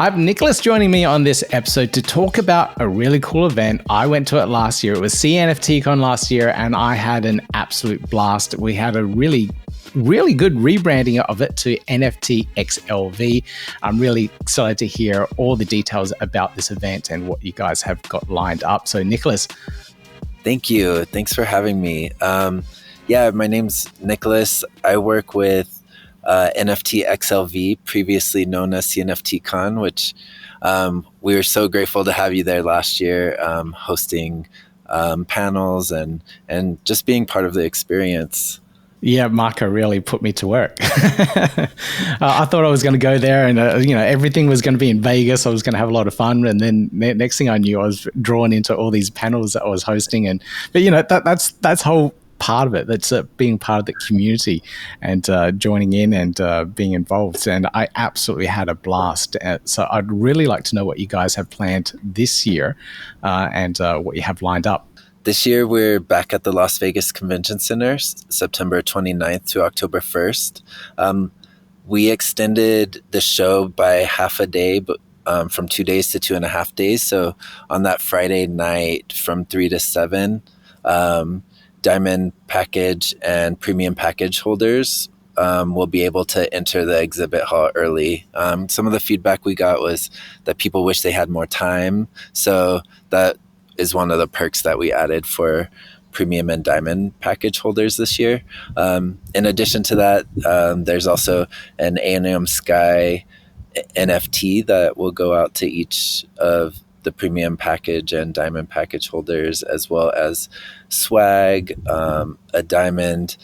I've Nicholas joining me on this episode to talk about a really cool event. I went to it last year. It was CNFTCon last year, and I had an absolute blast. We had a really good rebranding of it to NFTxLV. I'm really excited to hear all the details about this event and what you guys have got lined up. So, Nicholas. Thank you. Thanks for having me. My name's Nicholas. I work with NFTxLV, previously known as CNFTCon, which we were so grateful to have you there last year, hosting panels and just being part of the experience. Yeah, Marco really put me to work. I thought I was going to go there and, everything was going to be in Vegas. I was going to have a lot of fun. And then next thing I knew, I was drawn into all these panels that I was hosting. That's whole part of it. That's being part of the community and joining in and being involved. And I absolutely had a blast. So I'd really like to know what you guys have planned this year and what you have lined up. This year, we're back at the Las Vegas Convention Center, September 29th to October 1st. We extended the show by half a day, but from 2 days to 2.5 days. So on that Friday night from 3 to 7, Diamond package and premium package holders will be able to enter the exhibit hall early. Some of the feedback we got was that people wish they had more time. So that is one of the perks that we added for premium and diamond package holders this year. In addition to that, there's also an A&M Sky NFT that will go out to each of the premium package and diamond package holders, as well as swag, a diamond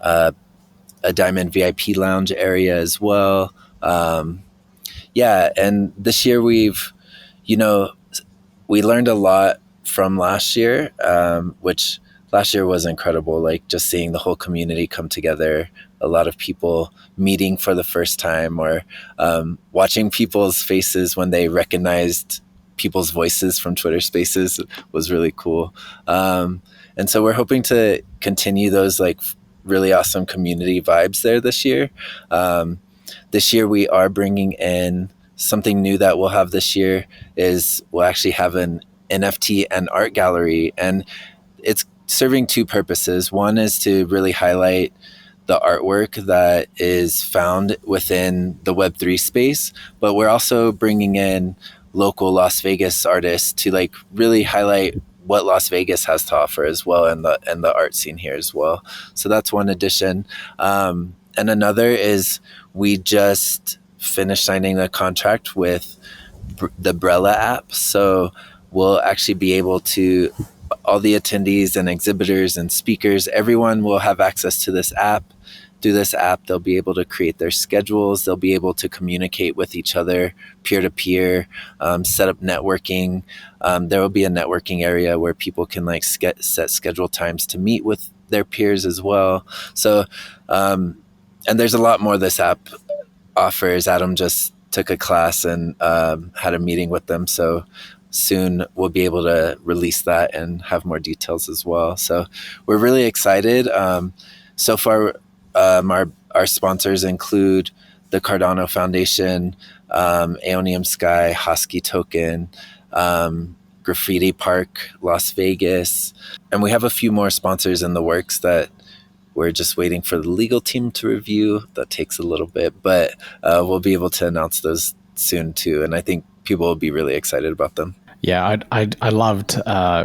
VIP lounge area as well. And this year we learned a lot from last year, which last year was incredible. Like just seeing the whole community come together, a lot of people meeting for the first time, or watching people's faces when they recognized people's voices from Twitter Spaces was really cool. And so we're hoping to continue those like really awesome community vibes there this year. This year we are bringing in something new that we'll have this year is we'll actually have an NFT and art gallery, and it's serving two purposes. One is to really highlight the artwork that is found within the Web3 space, but we're also bringing in local Las Vegas artists to like really highlight what Las Vegas has to offer as well, and the art scene here as well. So that's one addition. And another is we just finished signing a contract with the Umbella app. So we'll actually be able to, all the attendees and exhibitors and speakers, everyone will have access to this app. Through this app, they'll be able to create their schedules. They'll be able to communicate with each other peer-to-peer, set up networking. There will be a networking area where people can like set scheduled times to meet with their peers as well. So, and there's a lot more this app offers. Adam just took a class and had a meeting with them. So soon we'll be able to release that and have more details as well. So we're really excited. So far, our sponsors include the Cardano Foundation, Aeonium Sky, Husky Token, Graffiti Park, Las Vegas. And we have a few more sponsors in the works that we're just waiting for the legal team to review. That takes a little bit, but we'll be able to announce those soon too. And I think people will be really excited about them. Yeah, I loved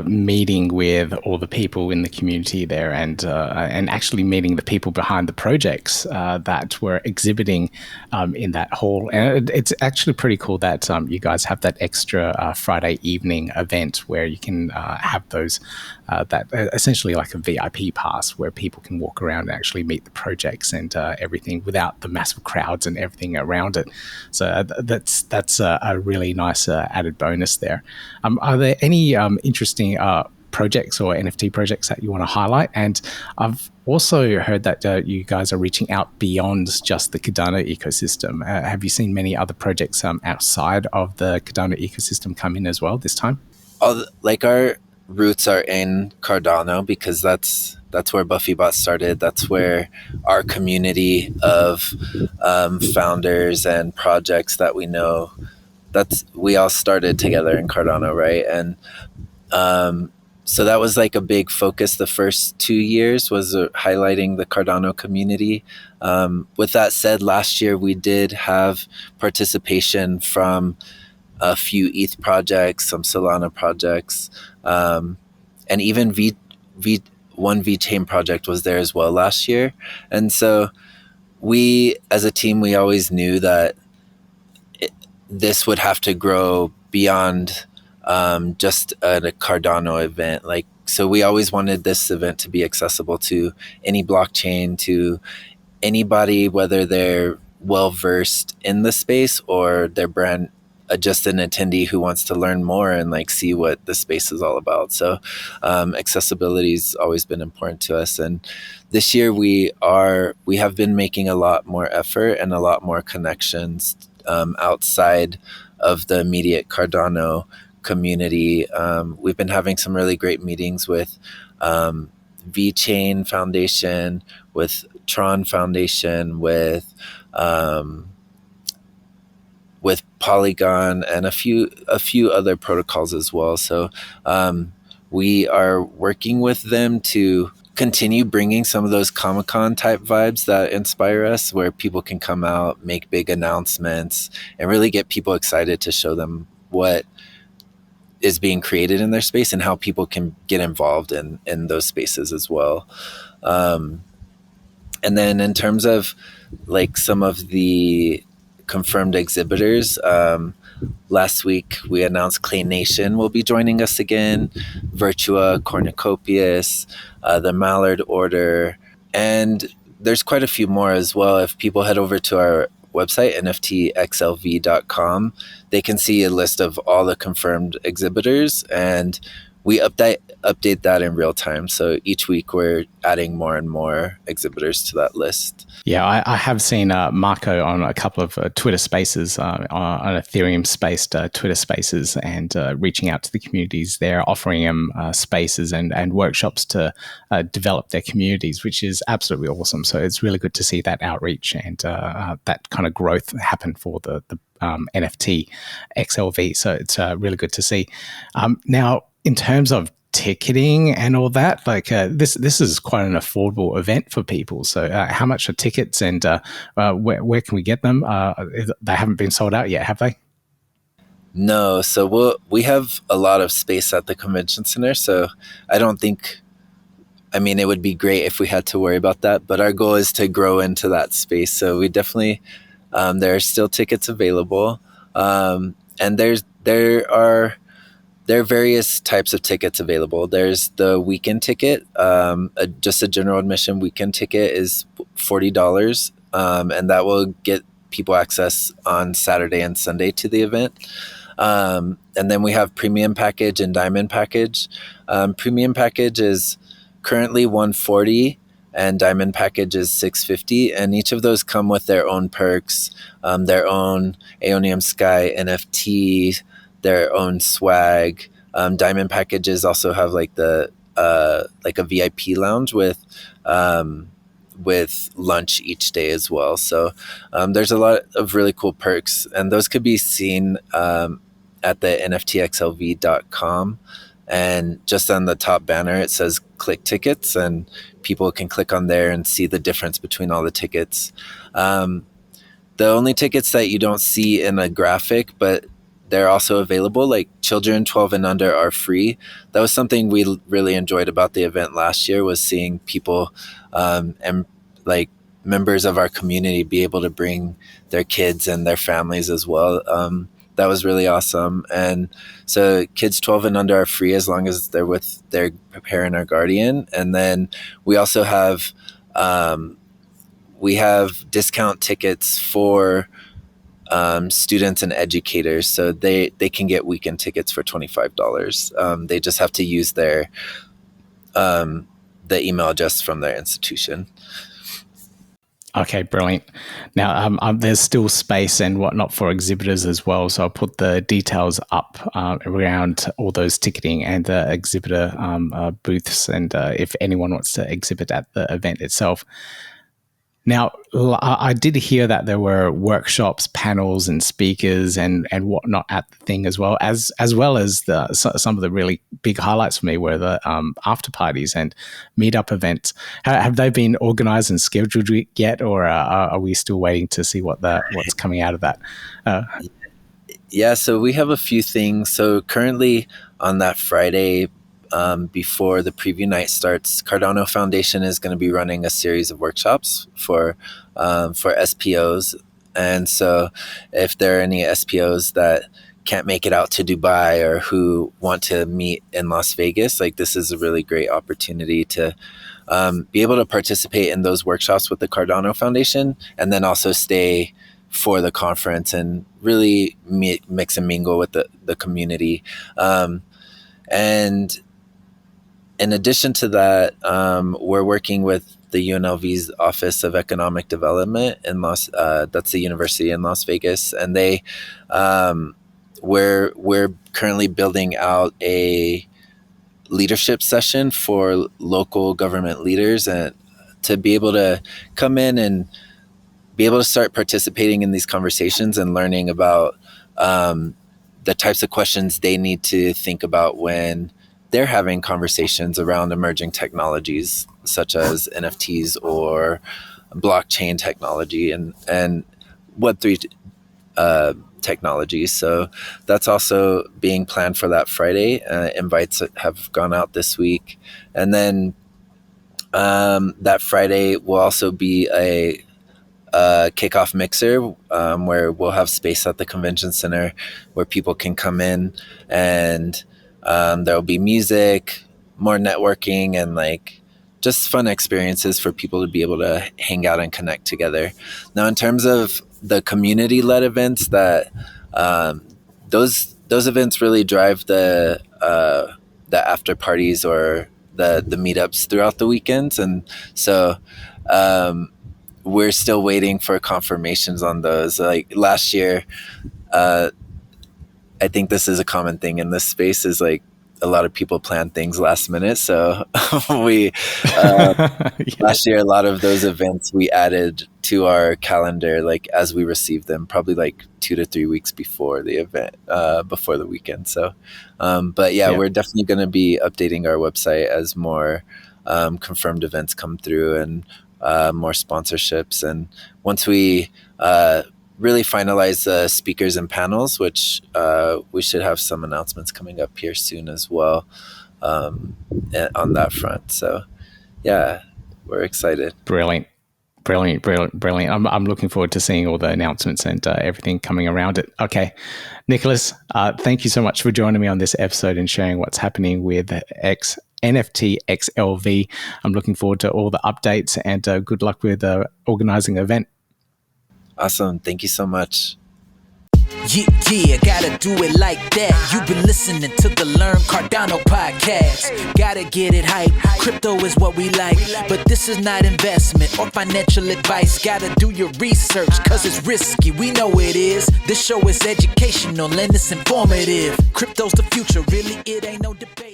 meeting with all the people in the community there, and actually meeting the people behind the projects that were exhibiting in that hall. And it's actually pretty cool that you guys have that extra Friday evening event where you can have those that essentially like a VIP pass where people can walk around and actually meet the projects and everything without the massive crowds and everything around it. So that's a really nice added bonus there. Are there any interesting projects or NFT projects that you want to highlight? And I've also heard that you guys are reaching out beyond just the Cardano ecosystem. Have you seen many other projects outside of the Cardano ecosystem come in as well this time? Our roots are in Cardano because that's where BuffyBot started. That's where our community of founders and projects that we know we all started together in Cardano, right? And so that was like a big focus. The first 2 years was highlighting the Cardano community. With that said, last year we did have participation from a few ETH projects, some Solana projects, and even one VChain project was there as well last year. And so we, as a team, we always knew that this would have to grow beyond just a Cardano event. Like, so we always wanted this event to be accessible to any blockchain, to anybody, whether they're well versed in the space or they're just an attendee who wants to learn more and like see what the space is all about. So accessibility's always been important to us, and this year we have been making a lot more effort and a lot more connections outside of the immediate Cardano community. We've been having some really great meetings with VChain Foundation, with Tron Foundation, with Polygon, and a few other protocols as well. So we are working with them to continue bringing some of those Comic-Con type vibes that inspire us, where people can come out, make big announcements, and really get people excited to show them what is being created in their space and how people can get involved in those spaces as well. And then in terms of like some of the confirmed exhibitors, last week we announced Clay Nation will be joining us again, Virtua, Cornucopias, the Mallard Order, and there's quite a few more as well. If people head over to our website, NFTxLV.com, they can see a list of all the confirmed exhibitors, and we update that in real time. So each week we're adding more and more exhibitors to that list. Yeah, I have seen Marco on a couple of Twitter Spaces, on Ethereum-spaced Twitter Spaces, and reaching out to the communities there, offering them spaces and workshops to develop their communities, which is absolutely awesome. So it's really good to see that outreach and that kind of growth happen for the NFT XLV. So it's really good to see. Now, in terms of ticketing and all that, like this is quite an affordable event for people. So how much are tickets, and where can we get them? They haven't been sold out yet, have they? No, so we have a lot of space at the convention center, so I don't think, I mean, it would be great if we had to worry about that, but our goal is to grow into that space. So we definitely, there are still tickets available, and there are various types of tickets available. There's the weekend ticket. Just a general admission weekend ticket is $40, and that will get people access on Saturday and Sunday to the event. And then we have premium package and diamond package. Premium package is currently $140, and diamond package is $650, and each of those come with their own perks, their own Aeonium Sky NFT, their own swag. Diamond packages also have like the like a VIP lounge with lunch each day as well. So there's a lot of really cool perks, and those could be seen at the NFTxLV.com. And just on the top banner, it says click tickets, and people can click on there and see the difference between all the tickets. The only tickets that you don't see in a graphic, but they're also available, like children 12 and under are free. That was something we really enjoyed about the event last year, was seeing people and like members of our community be able to bring their kids and their families as well. That was really awesome. And so kids 12 and under are free as long as they're with their parent or guardian. And then we also have discount tickets for students and educators, so they can get weekend tickets for $25. They just have to use their the email address from their institution. Okay, brilliant. Now, there's still space and whatnot for exhibitors as well, so I'll put the details up around all those ticketing and the exhibitor booths, and if anyone wants to exhibit at the event itself. Now, I did hear that there were workshops, panels, and speakers and whatnot at the thing as well as some of the really big highlights for me were the after parties and meetup events. Have they been organized and scheduled yet, or are we still waiting to see what's coming out of that? Yeah, so we have a few things. So currently on that Friday, before the preview night starts, Cardano Foundation is going to be running a series of workshops for SPOs. And so if there are any SPOs that can't make it out to Dubai or who want to meet in Las Vegas, like this is a really great opportunity to be able to participate in those workshops with the Cardano Foundation, and then also stay for the conference and really mix and mingle with the community. And in addition to that, we're working with the UNLV's Office of Economic Development in that's the university in Las Vegas, and we're currently building out a leadership session for local government leaders and to be able to come in and be able to start participating in these conversations and learning about the types of questions they need to think about when they're having conversations around emerging technologies such as NFTs or blockchain technology and Web3 technologies. So that's also being planned for that Friday. Invites have gone out this week. And then that Friday will also be a kickoff mixer where we'll have space at the convention center where people can come in, and there'll be music, more networking, and like just fun experiences for people to be able to hang out and connect together. Now, in terms of the community-led events, that those events really drive the after parties or the meetups throughout the weekends, and so we're still waiting for confirmations on those. Like last year, I think this is a common thing in this space, is like a lot of people plan things last minute. So we last year, a lot of those events we added to our calendar like as we received them, probably like 2 to 3 weeks before the event, before the weekend. So but yeah, we're definitely going to be updating our website as more confirmed events come through and more sponsorships. And once we really finalize the speakers and panels, which we should have some announcements coming up here soon as well on that front. So yeah, we're excited. Brilliant. I'm looking forward to seeing all the announcements and everything coming around it. Okay, Nicholas, thank you so much for joining me on this episode and sharing what's happening with NFTxLV. I'm looking forward to all the updates, and good luck with organizing the event. Awesome. Thank you so much. Yeah, gotta do it like that. You've been listening to the Learn Cardano podcast. Gotta get it hype. Crypto is what we like, but this is not investment or financial advice. Gotta do your research, cause it's risky. We know it is. This show is educational and it's informative. Crypto's the future, really, it ain't no debate.